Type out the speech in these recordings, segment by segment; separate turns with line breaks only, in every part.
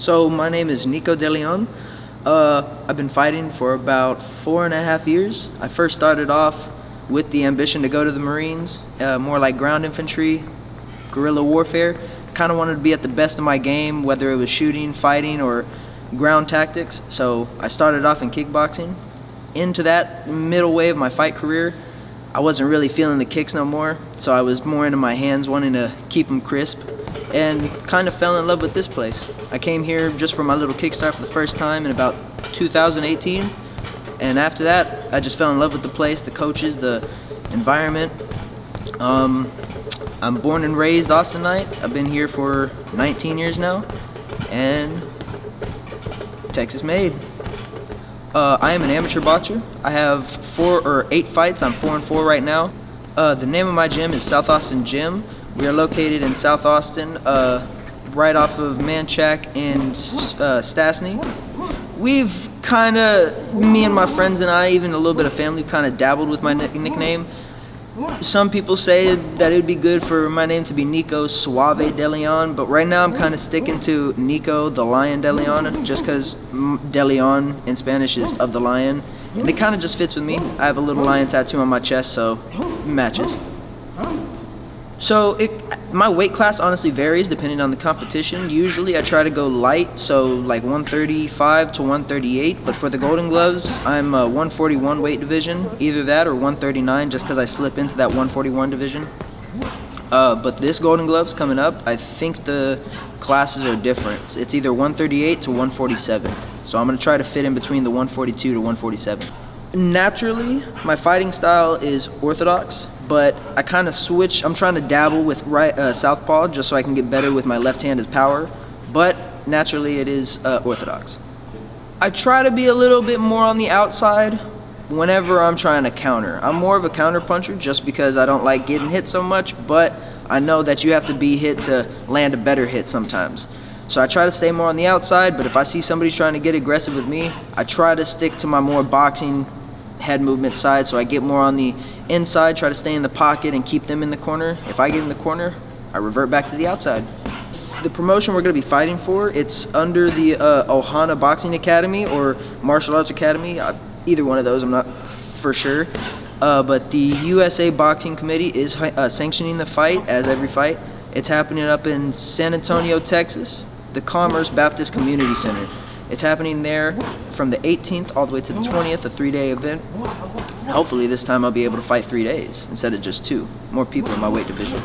So my name is Neko De Leon. I've been fighting for about 4.5 years. I first started off with the ambition to go to the Marines, more like ground infantry, guerrilla warfare. Kind of wanted to be at the best of my game, whether it was shooting, fighting, or ground tactics. So I started off in kickboxing. Into that middle way of my fight career, I wasn't really feeling the kicks no more, so I was more into my hands, wanting to keep them crisp, and kind of fell in love with this place. I came here just for my little kickstart for the first time in about 2018, and after that, I just fell in love with the place, the coaches, the environment. I'm born and raised Austinite. I've been here for 19 years now, and Texas made. I am an amateur boxer. I have 4 or 8 fights. I'm 4-4 right now. The name of my gym is South Austin Gym. We are located in South Austin, right off of Manchac and Stastny. We've kind of, me and my friends and I, even a little bit of family, kind of dabbled with my nickname. Some people say that it would be good for my name to be Neko Suave De Leon, but right now I'm kind of sticking to Neko the Lion De Leon, just because De Leon in Spanish is of the lion, and it kind of just fits with me. I have a little lion tattoo on my chest, so it matches. So my weight class honestly varies depending on the competition. Usually I try to go light, so like 135 to 138, but for the Golden Gloves, I'm a 141 weight division, either that or 139, just because I slip into that 141 division. But this Golden Gloves coming up, I think the classes are different. It's either 138 to 147, so I'm going to try to fit in between the 142 to 147. Naturally, my fighting style is orthodox, but I kind of switch. I'm trying to dabble with southpaw just so I can get better with my left hand as power, but naturally it is orthodox. I try to be a little bit more on the outside whenever I'm trying to counter. I'm more of a counter puncher just because I don't like getting hit so much, but I know that you have to be hit to land a better hit sometimes. So I try to stay more on the outside, but if I see somebody's trying to get aggressive with me, I try to stick to my more boxing head movement side, so I get more on the inside, try to stay in the pocket and keep them in the corner. If I get in the corner, I revert back to the outside. The promotion we're going to be fighting for, it's under the Ohana Boxing Academy or Martial Arts Academy, either one of those, I'm not for sure. But the USA Boxing Committee is sanctioning the fight, as every fight. It's happening up in San Antonio, Texas, the Commerce Baptist Community Center. It's happening there from the 18th all the way to the 20th, a 3-day event. Hopefully this time I'll be able to fight 3 days instead of just 2. More people in my weight division.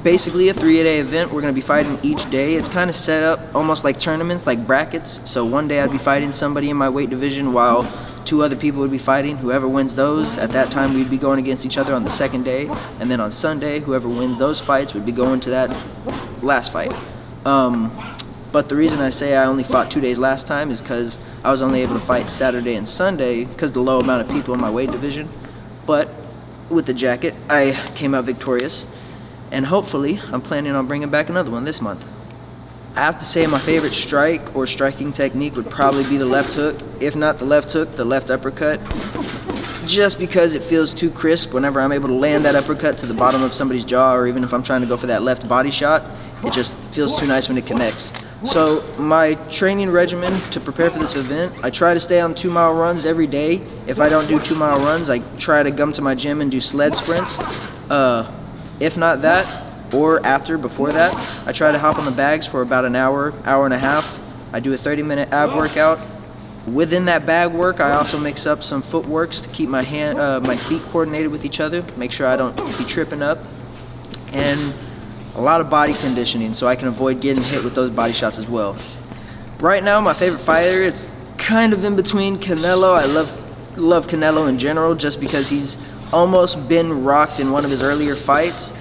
Basically a 3-day event. We're going to be fighting each day. It's kind of set up almost like tournaments, like brackets. So one day I'd be fighting somebody in my weight division while 2 other people would be fighting. Whoever wins those, at that time we'd be going against each other on the second day. And then on Sunday, whoever wins those fights would be going to that last fight. But the reason I say I only fought 2 days last time is because I was only able to fight Saturday and Sunday because of the low amount of people in my weight division. But with the jacket, I came out victorious. And hopefully, I'm planning on bringing back another one this month. I have to say my favorite strike or striking technique would probably be the left hook. If not the left hook, the left uppercut. Just because it feels too crisp whenever I'm able to land that uppercut to the bottom of somebody's jaw, or even if I'm trying to go for that left body shot, it just feels too nice when it connects. So my training regimen to prepare for this event, I try to stay on 2-mile runs every day. If I don't do 2-mile runs, I try to come to my gym and do sled sprints. If not that, or before that, I try to hop on the bags for about an hour, hour and a half. I do a 30-minute ab workout. Within that bag work, I also mix up some footworks to keep my feet coordinated with each other, make sure I don't be tripping up, and a lot of body conditioning so I can avoid getting hit with those body shots as well. Right now, my favorite fighter, it's kind of in between Canelo. I love Canelo in general just because he's almost been rocked in one of his earlier fights,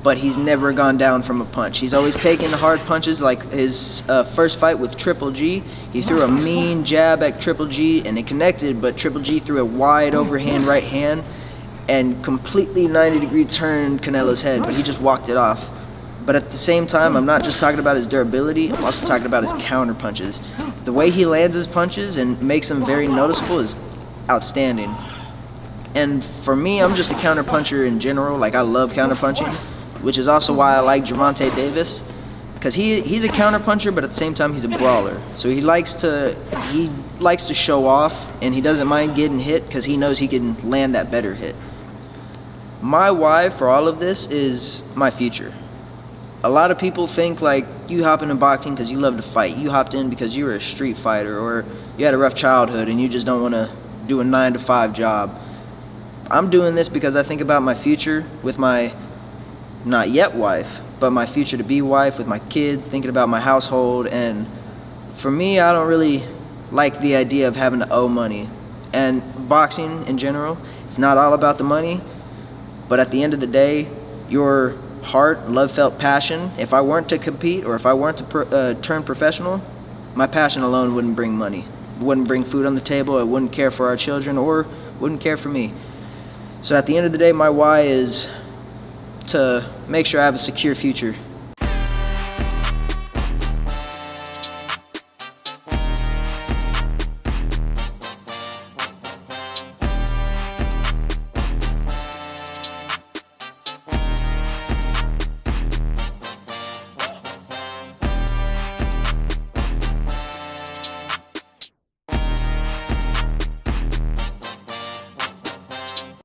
but he's never gone down from a punch. He's always taken hard punches, like his first fight with Triple G. He threw a mean jab at Triple G and it connected, but Triple G threw a wide overhand right hand and completely 90-degree turned Canelo's head, but he just walked it off. But at the same time, I'm not just talking about his durability, I'm also talking about his counter punches. The way he lands his punches and makes them very noticeable is outstanding. And for me, I'm just a counter puncher in general. Like, I love counter punching, which is also why I like Gervonta Davis, because he's a counterpuncher, but at the same time he's a brawler. So he likes to show off, and he doesn't mind getting hit because he knows he can land that better hit. My why for all of this is my future. A lot of people think like you hop into boxing because you love to fight. You hopped in because you were a street fighter, or you had a rough childhood and you just don't want to do a 9-to-5 job. I'm doing this because I think about my future with my not yet wife, but my future to be wife, with my kids, thinking about my household. And for me, I don't really like the idea of having to owe money. And boxing in general, it's not all about the money, but at the end of the day, your heart, love, felt passion, if I weren't to compete or if I weren't to turn professional, my passion alone wouldn't bring money. It wouldn't bring food on the table. It wouldn't care for our children, or wouldn't care for me. So at the end of the day, my why is to make sure I have a secure future